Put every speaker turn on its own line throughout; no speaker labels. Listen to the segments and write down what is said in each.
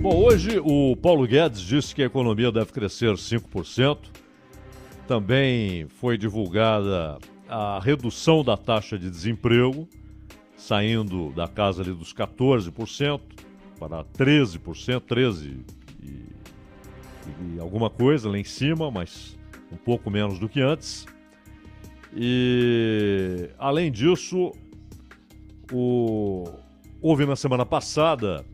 Bom, hoje o Paulo Guedes disse que a economia deve crescer 5%. Também foi divulgada a redução da taxa de desemprego, saindo da casa ali dos 14% para 13%, 13% e alguma coisa lá em cima, mas um pouco menos do que antes. E, além disso, houve na semana passada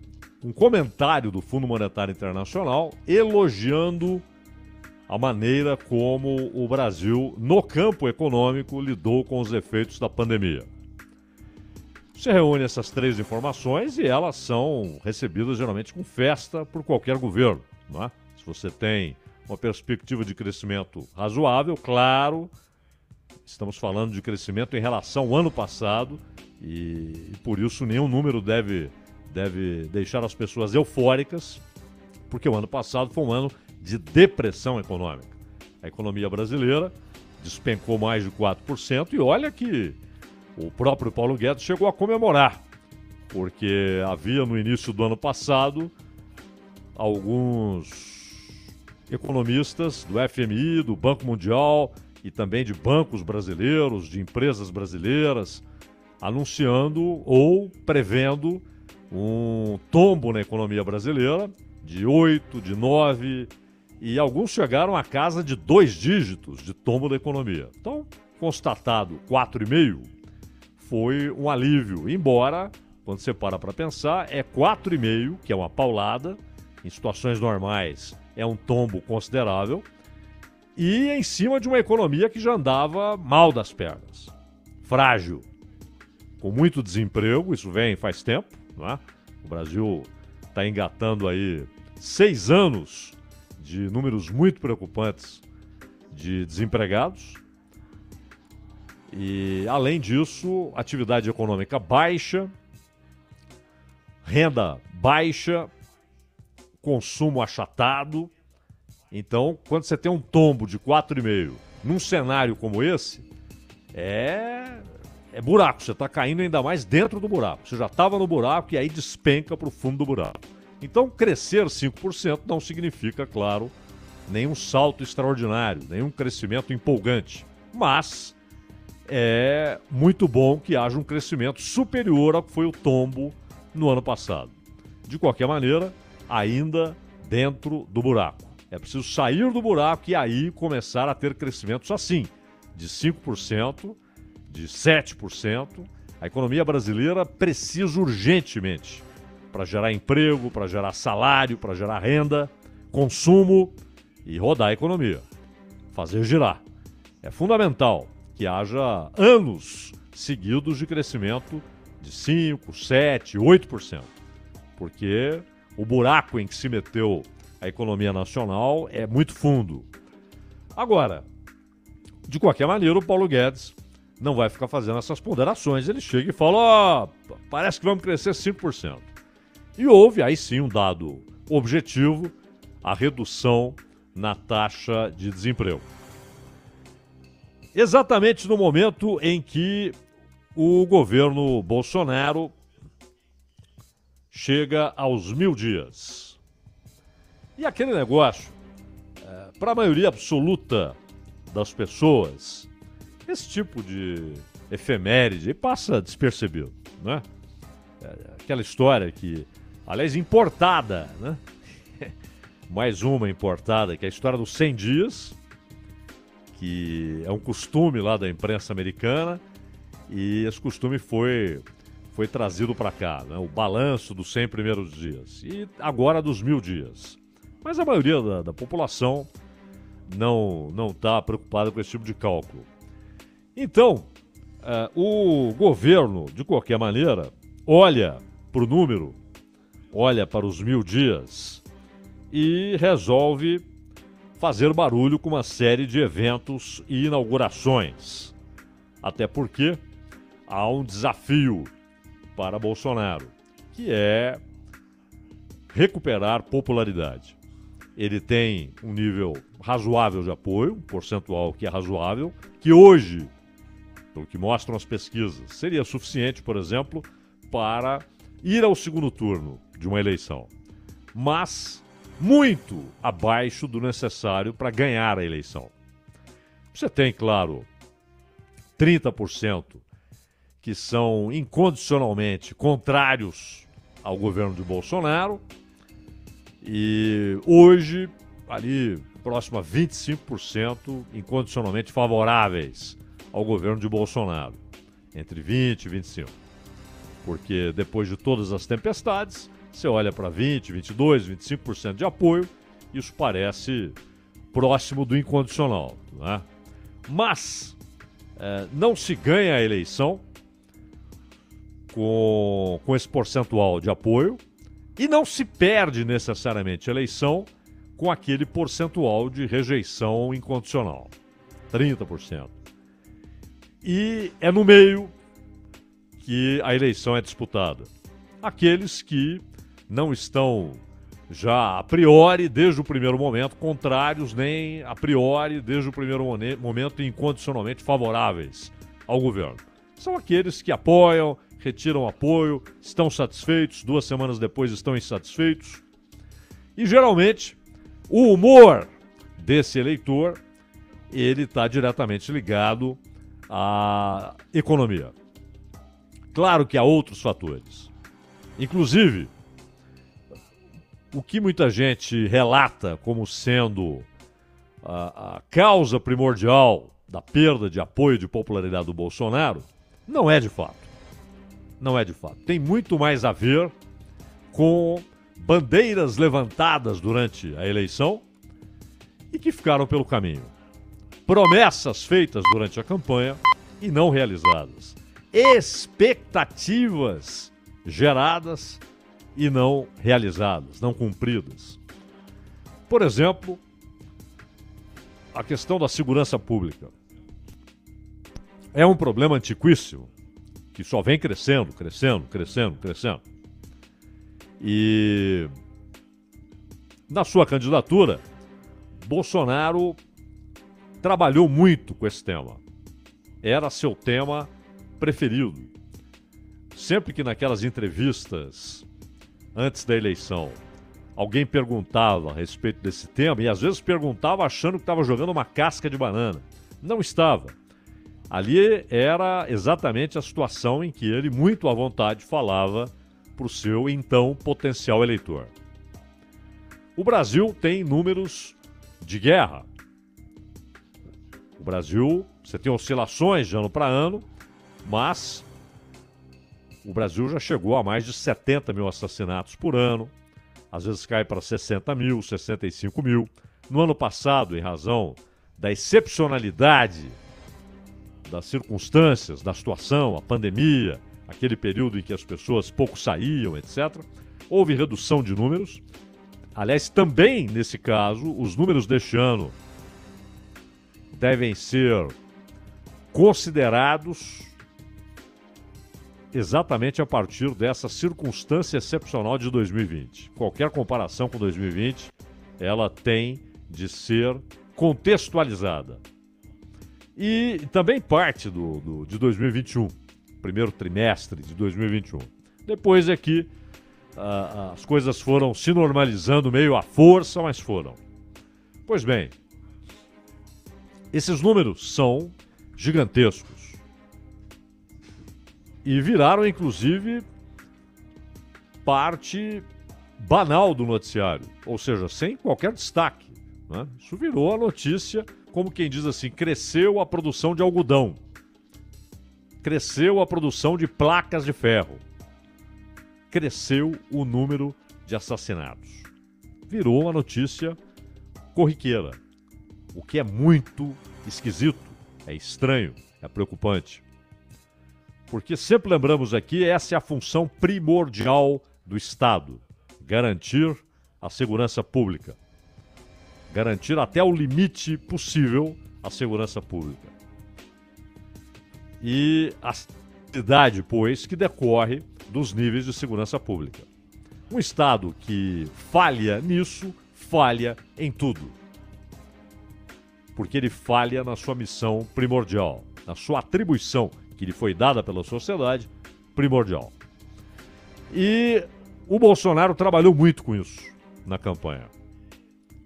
um comentário do Fundo Monetário Internacional elogiando a maneira como o Brasil, no campo econômico, lidou com os efeitos da pandemia. Você reúne essas três informações e elas são recebidas geralmente com festa por qualquer governo, não é? Se você tem uma perspectiva de crescimento razoável, claro, estamos falando de crescimento em relação ao ano passado e por isso nenhum número deve deixar as pessoas eufóricas, porque o ano passado foi um ano de depressão econômica. A economia brasileira despencou mais de 4% e olha que o próprio Paulo Guedes chegou a comemorar, porque havia no início do ano passado alguns economistas do FMI, do Banco Mundial e também de bancos brasileiros, de empresas brasileiras, anunciando ou prevendo um tombo na economia brasileira de 8%, de 9%, e alguns chegaram a casa de 2 dígitos de tombo da economia. Então, constatado 4,5%, foi um alívio, embora, quando você para pensar, é 4,5%, que é uma paulada, em situações normais é um tombo considerável, e em cima de uma economia que já andava mal das pernas, frágil, com muito desemprego, isso vem faz tempo, não é? O Brasil está engatando aí 6 anos de números muito preocupantes de desempregados. E, além disso, atividade econômica baixa, renda baixa, consumo achatado. Então, quando você tem um tombo de 4,5% num cenário como esse, é buraco. Você está caindo ainda mais dentro do buraco. Você já estava no buraco e aí despenca para o fundo do buraco. Então, crescer 5% não significa, claro, nenhum salto extraordinário, nenhum crescimento empolgante. Mas é muito bom que haja um crescimento superior ao que foi o tombo no ano passado. De qualquer maneira, ainda dentro do buraco. É preciso sair do buraco e aí começar a ter crescimentos assim, de 5%, de 7%. A economia brasileira precisa urgentemente para gerar emprego, para gerar salário, para gerar renda, consumo e rodar a economia, fazer girar. É fundamental que haja anos seguidos de crescimento de 5%, 7%, 8%, porque o buraco em que se meteu a economia nacional é muito fundo. Agora, de qualquer maneira, o Paulo Guedes não vai ficar fazendo essas ponderações. Ele chega e fala, parece que vamos crescer 5%. E houve, aí sim, um dado objetivo, a redução na taxa de desemprego. Exatamente no momento em que o governo Bolsonaro chega aos 1.000 dias. E aquele negócio, para a maioria absoluta das pessoas, esse tipo de efeméride passa despercebido, né? Aquela história que, aliás, importada, né? Mais uma importada, que é a história dos 100 dias, que é um costume lá da imprensa americana, e esse costume foi trazido para cá, né? O balanço dos 100 primeiros dias, e agora dos 1.000 dias. Mas a maioria da população não está preocupada com esse tipo de cálculo. Então, o governo, de qualquer maneira, olha para o número, olha para os 1.000 dias e resolve fazer barulho com uma série de eventos e inaugurações. Até porque há um desafio para Bolsonaro, que é recuperar popularidade. Ele tem um nível razoável de apoio, um percentual que é razoável, que hoje, pelo que mostram as pesquisas, seria suficiente, por exemplo, para ir ao segundo turno de uma eleição. mas muito abaixo do necessário para ganhar a eleição. Você tem, claro, 30% que são incondicionalmente contrários ao governo de Bolsonaro e hoje, ali, próximo a 25% incondicionalmente favoráveis ao governo de Bolsonaro, entre 20 e 25%. Porque depois de todas as tempestades, você olha para 20, 22, 25% de apoio, isso parece próximo do incondicional, né? Mas não se ganha a eleição com esse percentual de apoio e não se perde necessariamente a eleição com aquele percentual de rejeição incondicional, 30%. E é no meio que a eleição é disputada. Aqueles que não estão já a priori, desde o primeiro momento, contrários, nem a priori, desde o primeiro momento, incondicionalmente favoráveis ao governo. São aqueles que apoiam, retiram apoio, estão satisfeitos, 2 semanas depois estão insatisfeitos. E geralmente o humor desse eleitor, ele está diretamente ligado à economia. Claro que há outros fatores. Inclusive, o que muita gente relata como sendo a causa primordial da perda de apoio e de popularidade do Bolsonaro, não é de fato. Não é de fato. Tem muito mais a ver com bandeiras levantadas durante a eleição e que ficaram pelo caminho. Promessas feitas durante a campanha e não realizadas. Expectativas geradas e não realizadas, não cumpridas. Por exemplo, a questão da segurança pública. É um problema antiquíssimo, que só vem crescendo. E na sua candidatura, Bolsonaro trabalhou muito com esse tema. Era seu tema preferido. Sempre que naquelas entrevistas antes da eleição alguém perguntava a respeito desse tema, e às vezes perguntava achando que estava jogando uma casca de banana. Não estava. Ali era exatamente a situação em que ele, muito à vontade, falava para o seu então potencial eleitor. O Brasil tem números de guerra. O Brasil, você tem oscilações de ano para ano, mas o Brasil já chegou a mais de 70 mil assassinatos por ano, às vezes cai para 60 mil, 65 mil. No ano passado, em razão da excepcionalidade das circunstâncias, da situação, a pandemia, aquele período em que as pessoas pouco saíam, etc., houve redução de números. Aliás, também nesse caso, os números deste ano devem ser considerados exatamente a partir dessa circunstância excepcional de 2020. Qualquer comparação com 2020, ela tem de ser contextualizada. E também parte de 2021, primeiro trimestre de 2021. Depois é que as coisas foram se normalizando meio à força, mas foram. Pois bem, esses números são gigantescos. E viraram, inclusive, parte banal do noticiário, ou seja, sem qualquer destaque, né? Isso virou a notícia, como quem diz assim, cresceu a produção de algodão, cresceu a produção de placas de ferro, cresceu o número de assassinatos. Virou uma notícia corriqueira, o que é muito esquisito, é estranho, é preocupante. Porque sempre lembramos aqui, essa é a função primordial do Estado, garantir a segurança pública. Garantir até o limite possível a segurança pública. E a cidade, pois, que decorre dos níveis de segurança pública. Um Estado que falha nisso, falha em tudo. Porque ele falha na sua missão primordial, na sua atribuição que lhe foi dada pela sociedade, primordial. E o Bolsonaro trabalhou muito com isso. na campanha: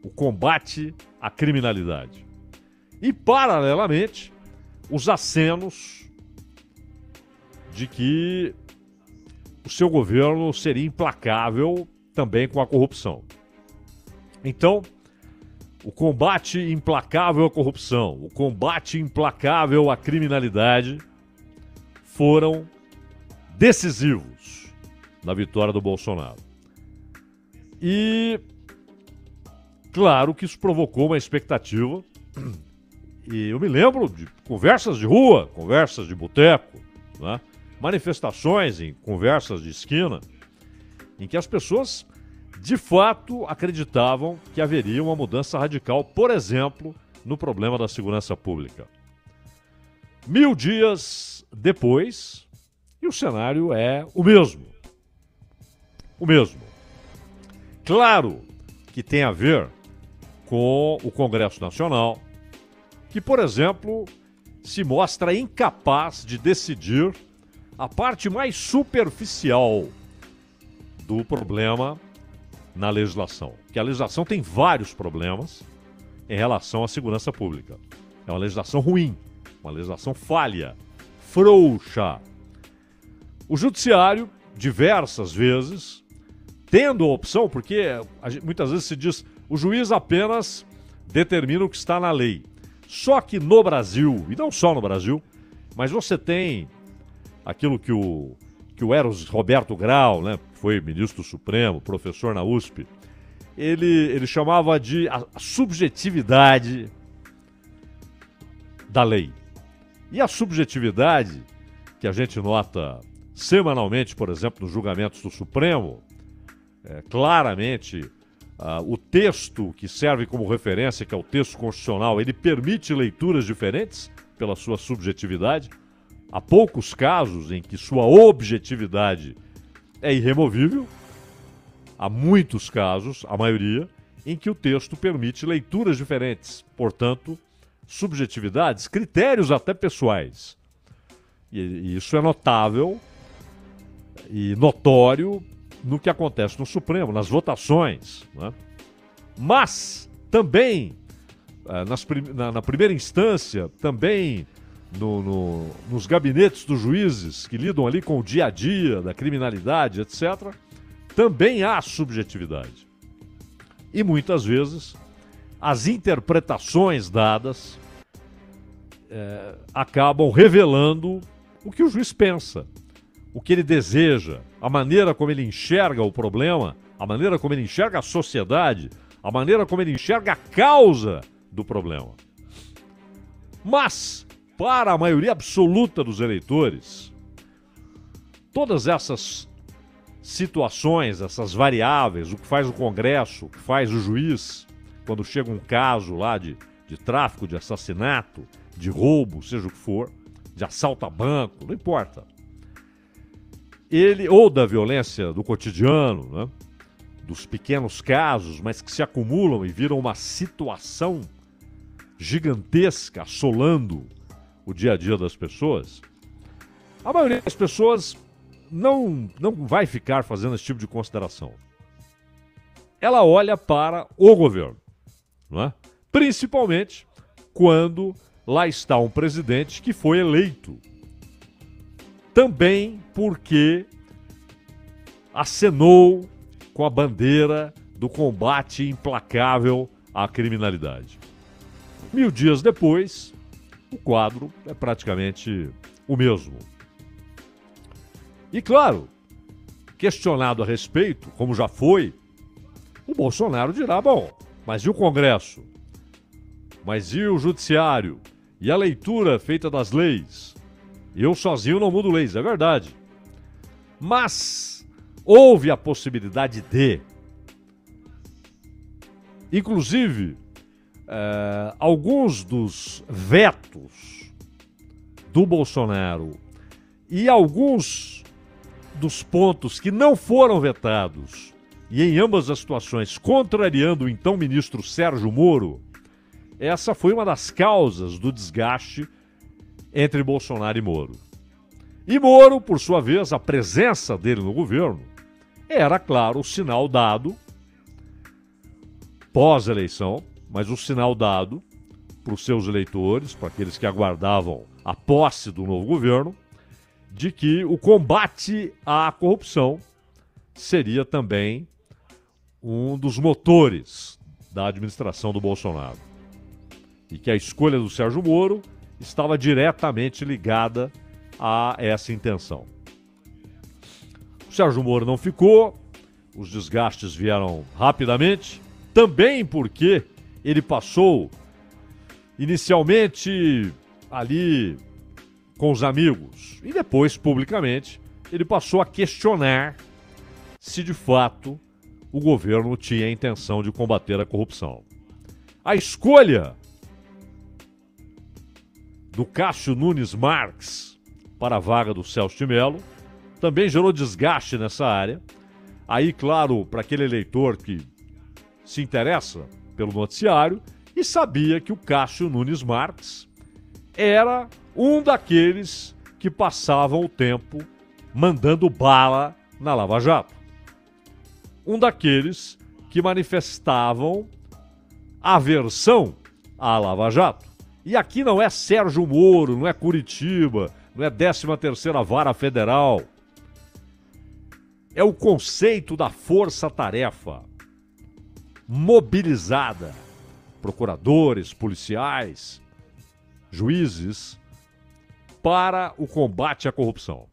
o combate à criminalidade. E, paralelamente, os acenos de que o seu governo seria implacável também com a corrupção. Então, o combate implacável à corrupção, o combate implacável à criminalidade foram decisivos na vitória do Bolsonaro. E, claro que isso provocou uma expectativa. E eu me lembro de conversas de rua, conversas de boteco, né? Manifestações em conversas de esquina, em que as pessoas, de fato, acreditavam que haveria uma mudança radical, por exemplo, no problema da segurança pública. 1000 dias depois, e o cenário é o mesmo. O mesmo. Claro que tem a ver com o Congresso Nacional, que, por exemplo, se mostra incapaz de decidir a parte mais superficial do problema na legislação. Que a legislação tem vários problemas em relação à segurança pública. É uma legislação ruim, uma legislação falha, frouxa. O judiciário, diversas vezes, tendo a opção, porque muitas vezes se diz o juiz apenas determina o que está na lei. Só que no Brasil, e não só no Brasil, mas você tem aquilo que o Eros Roberto Grau, né, que foi ministro do Supremo, professor na USP, ele chamava de a subjetividade da lei. E a subjetividade, que a gente nota semanalmente, por exemplo, nos julgamentos do Supremo, claramente o texto que serve como referência, que é o texto constitucional, ele permite leituras diferentes pela sua subjetividade. Há poucos casos em que sua objetividade é irremovível. Há muitos casos, a maioria, em que o texto permite leituras diferentes. Portanto, subjetividades, critérios até pessoais. E isso é notável e notório no que acontece no Supremo, nas votações, né? Mas também, na primeira instância, também nos gabinetes dos juízes que lidam ali com o dia a dia da criminalidade, etc., também há subjetividade. E muitas vezes as interpretações dadas acabam revelando o que o juiz pensa, o que ele deseja, a maneira como ele enxerga o problema, a maneira como ele enxerga a sociedade, a maneira como ele enxerga a causa do problema. Mas, para a maioria absoluta dos eleitores, todas essas situações, essas variáveis, o que faz o Congresso, o que faz o juiz, quando chega um caso lá de tráfico, de assassinato, de roubo, seja o que for, de assalto a banco, não importa. Ou da violência do cotidiano, né? Dos pequenos casos, mas que se acumulam e viram uma situação gigantesca assolando o dia a dia das pessoas. A maioria das pessoas não vai ficar fazendo esse tipo de consideração. Ela olha para o governo, não é? Principalmente quando lá está um presidente que foi eleito. Também porque acenou com a bandeira do combate implacável à criminalidade. 1000 dias depois, o quadro é praticamente o mesmo. E claro, questionado a respeito, como já foi, o Bolsonaro dirá, bom, mas e o Congresso? Mas e o Judiciário? E a leitura feita das leis? Eu sozinho não mudo leis, é verdade. Mas houve a possibilidade de, inclusive, alguns dos vetos do Bolsonaro e alguns dos pontos que não foram vetados, e em ambas as situações contrariando o então ministro Sérgio Moro, essa foi uma das causas do desgaste entre Bolsonaro e Moro. E Moro, por sua vez, a presença dele no governo era, claro, o sinal dado pós-eleição, mas o sinal dado para os seus eleitores, para aqueles que aguardavam a posse do novo governo, de que o combate à corrupção seria também um dos motores da administração do Bolsonaro. E que a escolha do Sérgio Moro estava diretamente ligada a essa intenção. O Sérgio Moro não ficou, os desgastes vieram rapidamente, também porque ele passou inicialmente ali com os amigos e depois publicamente ele passou a questionar se de fato o governo tinha a intenção de combater a corrupção. A escolha do Cássio Nunes Marques para a vaga do Celso de Mello também gerou desgaste nessa área. Aí, claro, para aquele eleitor que se interessa pelo noticiário e sabia que o Cássio Nunes Marques era um daqueles que passavam o tempo mandando bala na Lava Jato. Um daqueles que manifestavam aversão à Lava Jato. E aqui não é Sérgio Moro, não é Curitiba, não é 13ª Vara Federal. É o conceito da força-tarefa mobilizada. Procuradores, policiais, juízes, para o combate à corrupção.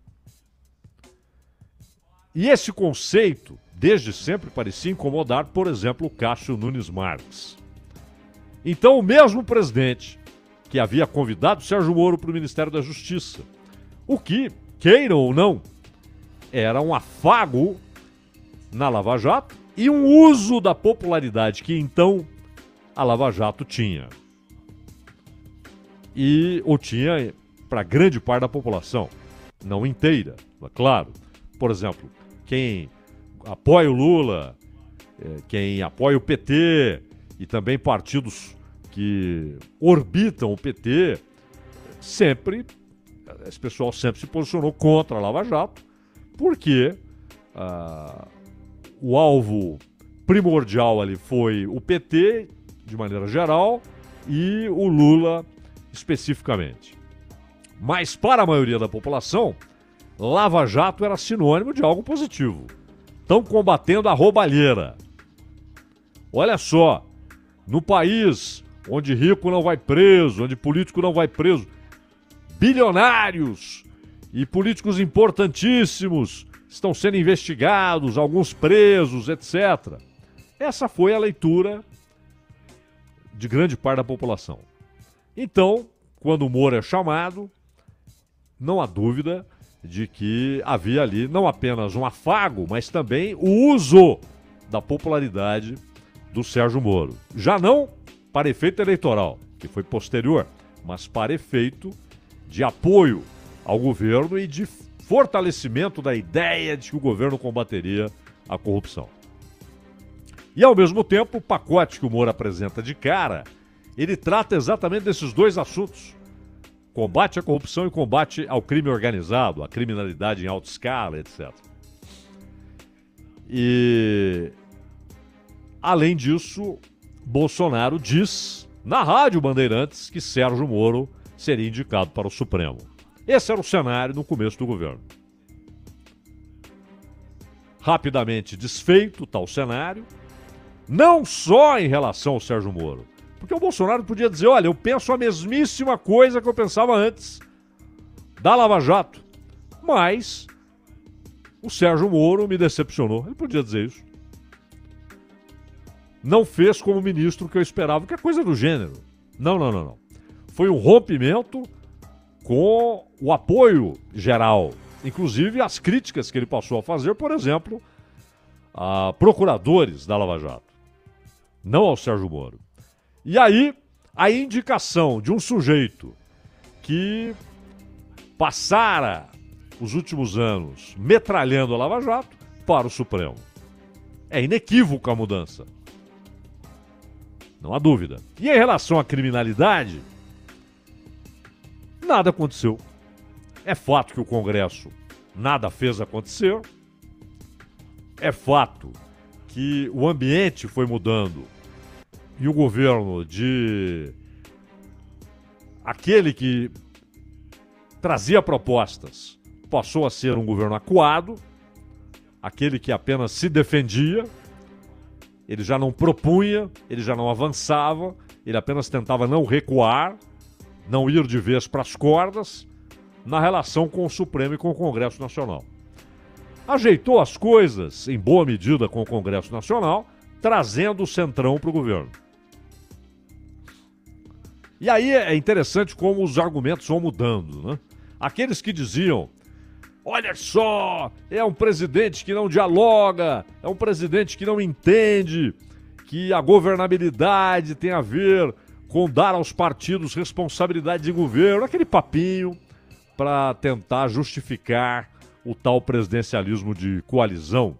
E esse conceito, desde sempre, parecia incomodar, por exemplo, o Cássio Nunes Marques. Então, o mesmo presidente que havia convidado o Sérgio Moro para o Ministério da Justiça, o que, queiram ou não, era um afago na Lava Jato e um uso da popularidade que então a Lava Jato tinha. Ou tinha para grande parte da população, não inteira, é claro. Por exemplo, quem apoia o Lula, quem apoia o PT e também partidos que orbitam o PT, esse pessoal sempre se posicionou contra a Lava Jato, porque o alvo primordial ali foi o PT, de maneira geral, e o Lula especificamente. Mas para a maioria da população, Lava Jato era sinônimo de algo positivo. Estão combatendo a roubalheira. Olha só, no país onde rico não vai preso, onde político não vai preso, bilionários e políticos importantíssimos estão sendo investigados, alguns presos, etc. Essa foi a leitura de grande parte da população. Então, quando o Moro é chamado, não há dúvida de que havia ali não apenas um afago, mas também o uso da popularidade do Sérgio Moro. Já não para efeito eleitoral, que foi posterior, mas para efeito de apoio ao governo e de fortalecimento da ideia de que o governo combateria a corrupção. E, ao mesmo tempo, o pacote que o Moro apresenta de cara, ele trata exatamente desses dois assuntos. Combate à corrupção e combate ao crime organizado, à criminalidade em alta escala, etc. E, além disso, Bolsonaro diz na Rádio Bandeirantes que Sérgio Moro seria indicado para o Supremo. Esse era o cenário no começo do governo. Rapidamente desfeito tal cenário, não só em relação ao Sérgio Moro, porque o Bolsonaro podia dizer, olha, eu penso a mesmíssima coisa que eu pensava antes da Lava Jato, mas o Sérgio Moro me decepcionou. Ele podia dizer isso. Não fez como ministro que eu esperava, que é coisa do gênero. Não. Foi um rompimento com o apoio geral, inclusive as críticas que ele passou a fazer, por exemplo, a procuradores da Lava Jato, não ao Sérgio Moro. E aí, a indicação de um sujeito que passara os últimos anos metralhando a Lava Jato para o Supremo. É inequívoca a mudança. Não há dúvida. E em relação à criminalidade, nada aconteceu. É fato que o Congresso nada fez acontecer. É fato que o ambiente foi mudando e o governo de aquele que trazia propostas passou a ser um governo acuado, aquele que apenas se defendia, ele já não propunha, ele já não avançava, ele apenas tentava não recuar, não ir de vez para as cordas na relação com o Supremo e com o Congresso Nacional. Ajeitou as coisas, em boa medida, com o Congresso Nacional, trazendo o centrão para o governo. E aí é interessante como os argumentos vão mudando, né? Aqueles que diziam, olha só, é um presidente que não dialoga, é um presidente que não entende que a governabilidade tem a ver com dar aos partidos responsabilidade de governo, aquele papinho para tentar justificar o tal presidencialismo de coalizão,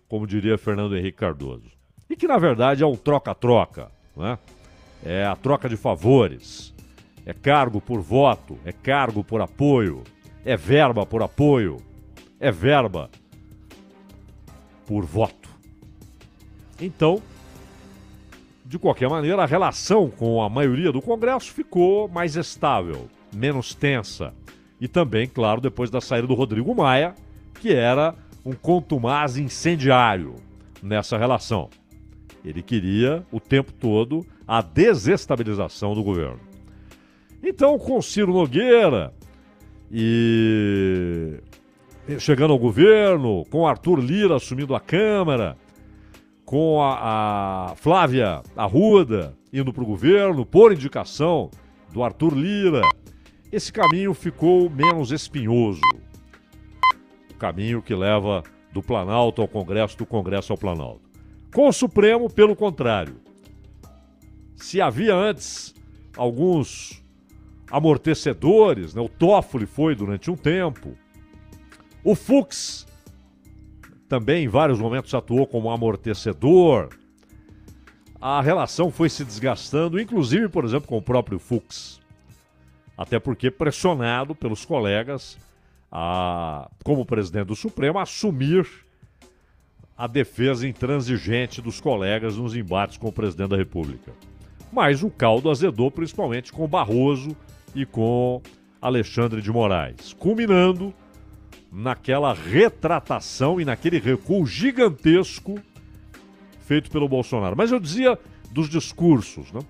como diria Fernando Henrique Cardoso. E que, na verdade, é um troca-troca, né? É a troca de favores, é cargo por voto, é cargo por apoio, é verba por apoio, é verba por voto. Então, de qualquer maneira, a relação com a maioria do Congresso ficou mais estável, menos tensa. E também, claro, depois da saída do Rodrigo Maia, que era um contumaz incendiário nessa relação. Ele queria, o tempo todo, a desestabilização do governo. Então, com Ciro Nogueira e chegando ao governo, com Arthur Lira assumindo a Câmara, com a Flávia Arruda indo para o governo, por indicação do Arthur Lira, esse caminho ficou menos espinhoso. O caminho que leva do Planalto ao Congresso, do Congresso ao Planalto. Com o Supremo, pelo contrário. Se havia antes alguns amortecedores, né? O Toffoli foi durante um tempo, o Fux também em vários momentos atuou como amortecedor, a relação foi se desgastando, inclusive, por exemplo, com o próprio Fux. Até porque pressionado pelos colegas, como presidente do Supremo, a assumir a defesa intransigente dos colegas nos embates com o presidente da República. Mas o caldo azedou principalmente com Barroso e com Alexandre de Moraes, culminando naquela retratação e naquele recuo gigantesco feito pelo Bolsonaro. Mas eu dizia dos discursos, né?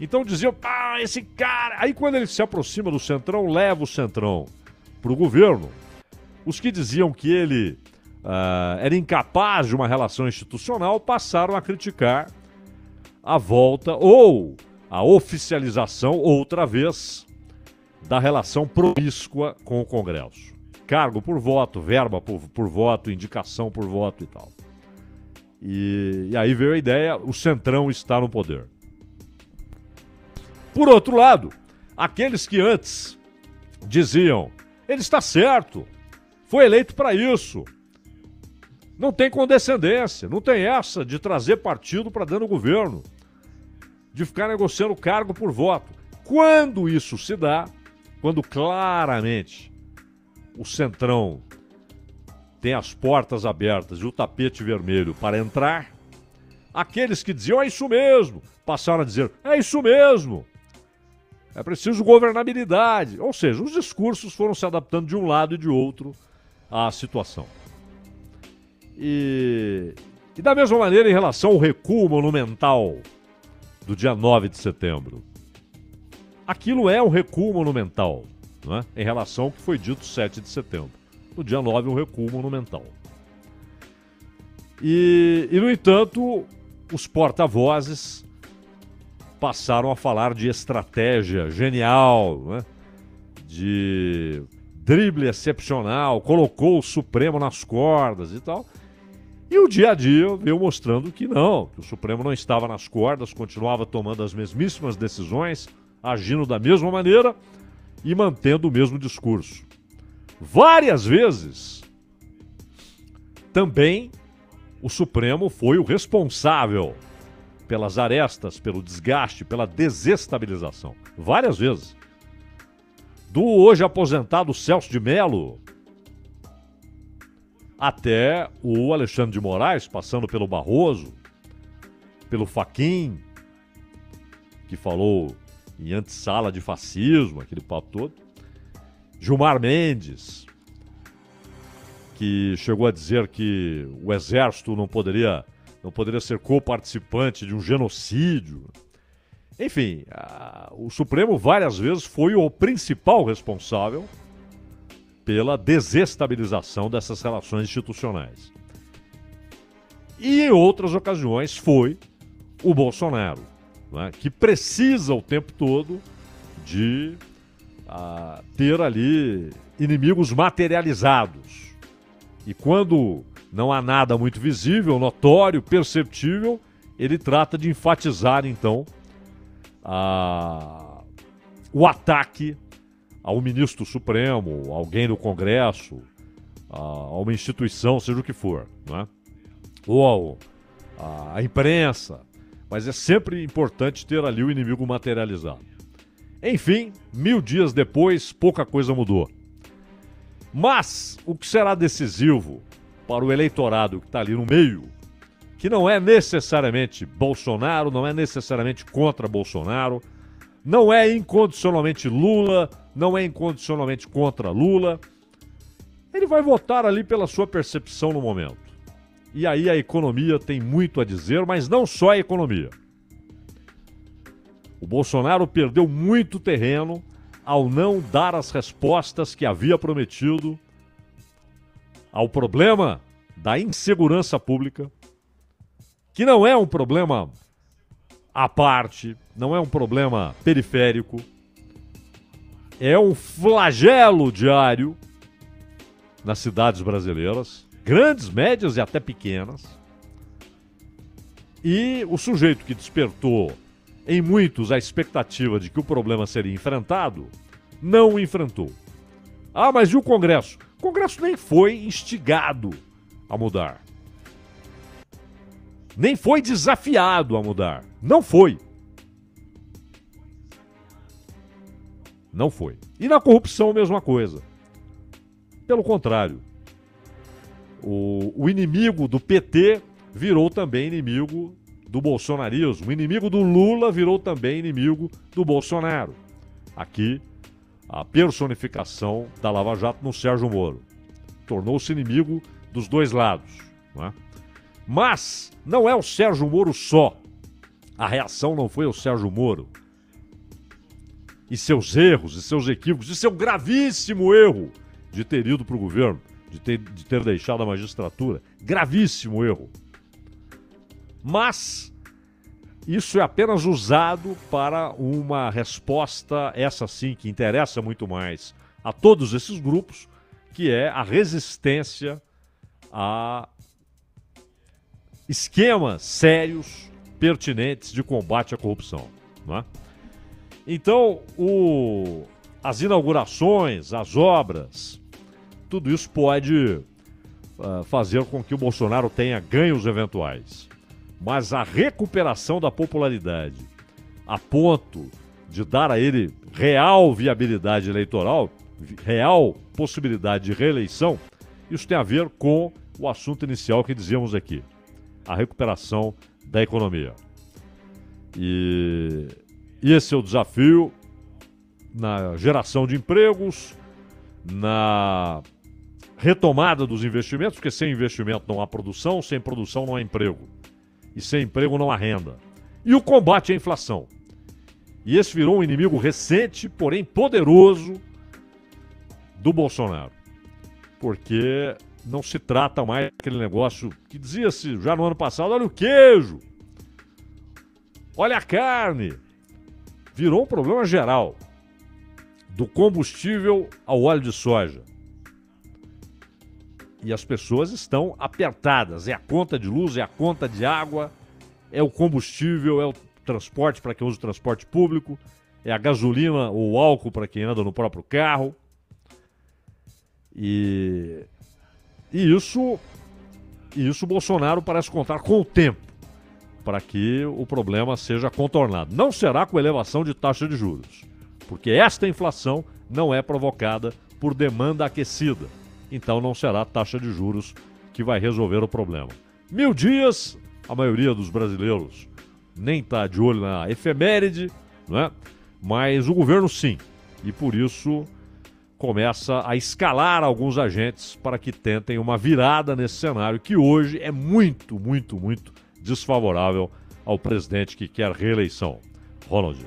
Então diziam, esse cara... Aí quando ele se aproxima do Centrão, leva o Centrão para o governo. Os que diziam que ele era incapaz de uma relação institucional passaram a criticar a volta ou a oficialização, outra vez, da relação promíscua com o Congresso. Cargo por voto, verba por voto, indicação por voto e tal. E aí veio a ideia, o Centrão está no poder. Por outro lado, aqueles que antes diziam, ele está certo, foi eleito para isso, não tem condescendência, não tem essa de trazer partido para dentro do governo, de ficar negociando cargo por voto. Quando isso se dá, quando claramente o Centrão tem as portas abertas e o tapete vermelho para entrar, aqueles que diziam, é isso mesmo, passaram a dizer, é isso mesmo, é preciso governabilidade. Ou seja, os discursos foram se adaptando de um lado e de outro à situação. E da mesma maneira, em relação ao recuo monumental do dia 9 de setembro, aquilo é um recuo monumental, não é? Em relação ao que foi dito 7 de setembro. No dia 9, um recuo monumental. E no entanto, os porta-vozes passaram a falar de estratégia genial, né? De drible excepcional, colocou o Supremo nas cordas e tal. E o dia a dia veio mostrando que não, que o Supremo não estava nas cordas, continuava tomando as mesmíssimas decisões, agindo da mesma maneira e mantendo o mesmo discurso. Várias vezes, também o Supremo foi o responsável pelas arestas, pelo desgaste, pela desestabilização. Várias vezes. Do hoje aposentado Celso de Mello até o Alexandre de Moraes, passando pelo Barroso, pelo Fachin, que falou em antessala de fascismo, aquele papo todo. Gilmar Mendes, que chegou a dizer que o Exército não poderia ser co-participante de um genocídio. Enfim, o Supremo várias vezes foi o principal responsável pela desestabilização dessas relações institucionais. E em outras ocasiões foi o Bolsonaro, né, que precisa o tempo todo de ter ali inimigos materializados. E quando não há nada muito visível, notório, perceptível, ele trata de enfatizar, então, o ataque ao ministro supremo, alguém do Congresso, a uma instituição, seja o que for, né? Ou a imprensa. Mas é sempre importante ter ali o inimigo materializado. Enfim, 1000 dias depois, pouca coisa mudou. Mas o que será decisivo para o eleitorado que está ali no meio, que não é necessariamente Bolsonaro, não é necessariamente contra Bolsonaro, não é incondicionalmente Lula, não é incondicionalmente contra Lula, ele vai votar ali pela sua percepção no momento. E aí a economia tem muito a dizer, mas não só a economia. O Bolsonaro perdeu muito terreno ao não dar as respostas que havia prometido ao problema da insegurança pública, que não é um problema à parte, não é um problema periférico, é um flagelo diário nas cidades brasileiras, grandes, médias e até pequenas. E o sujeito que despertou em muitos a expectativa de que o problema seria enfrentado, não o enfrentou. Ah, mas e o Congresso? O Congresso nem foi instigado a mudar. Nem foi desafiado a mudar. Não foi. Não foi. E na corrupção, a mesma coisa. Pelo contrário. O inimigo do PT virou também inimigo do bolsonarismo. O inimigo do Lula virou também inimigo do Bolsonaro. Aqui, a personificação da Lava Jato no Sérgio Moro. Tornou-se inimigo dos dois lados. Não é? Mas não é o Sérgio Moro só. A reação não foi o Sérgio Moro. E seus erros, e seus equívocos, e seu gravíssimo erro de ter ido para o governo, de ter deixado a magistratura. Gravíssimo erro. Mas isso é apenas usado para uma resposta, essa sim, que interessa muito mais a todos esses grupos, que é a resistência a esquemas sérios, pertinentes de combate à corrupção. Não é? Então, as inaugurações, as obras, tudo isso pode fazer com que o Bolsonaro tenha ganhos eventuais. Mas a recuperação da popularidade, a ponto de dar a ele real viabilidade eleitoral, real possibilidade de reeleição, isso tem a ver com o assunto inicial que dizíamos aqui, a recuperação da economia. E esse é o desafio na geração de empregos, na retomada dos investimentos, porque sem investimento não há produção, sem produção não há emprego. E sem emprego não há renda. E o combate à inflação. E esse virou um inimigo recente, porém poderoso, do Bolsonaro. Porque não se trata mais daquele negócio que dizia-se já no ano passado, olha o queijo, olha a carne. Virou um problema geral. Do combustível ao óleo de soja. E as pessoas estão apertadas. É a conta de luz, é a conta de água, é o combustível, é o transporte para quem usa o transporte público, é a gasolina ou álcool para quem anda no próprio carro. E isso o Bolsonaro parece contar com o tempo para que o problema seja contornado. Não será com elevação de taxa de juros, porque esta inflação não é provocada por demanda aquecida. Então não será a taxa de juros que vai resolver o problema. 1000 dias, a maioria dos brasileiros nem está de olho na efeméride, né? Mas o governo sim. E por isso começa a escalar alguns agentes para que tentem uma virada nesse cenário que hoje é muito, muito, muito desfavorável ao presidente que quer reeleição. Ronald.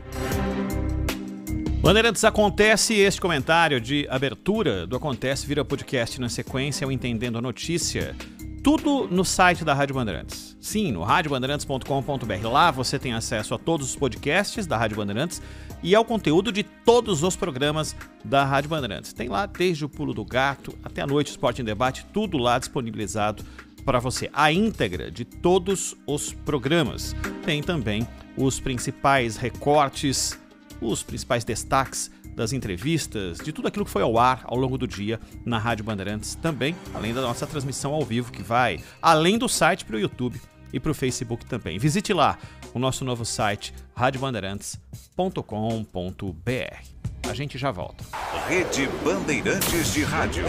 Bandeirantes, acontece. Este comentário de abertura do Acontece vira podcast na sequência, o Entendendo a Notícia. Tudo no site da Rádio Bandeirantes. Sim, no radiobandeirantes.com.br. Lá você tem acesso a todos os podcasts da Rádio Bandeirantes e ao conteúdo de todos os programas da Rádio Bandeirantes. Tem lá desde o Pulo do Gato até a Noite Esporte em Debate, tudo lá disponibilizado para você. A íntegra de todos os programas. Tem também os principais recortes, os principais destaques das entrevistas, de tudo aquilo que foi ao ar ao longo do dia na Rádio Bandeirantes também, além da nossa transmissão ao vivo que vai além do site para o YouTube e para o Facebook também. Visite lá o nosso novo site radiobandeirantes.com.br. A gente já volta.
Rede Bandeirantes de Rádio.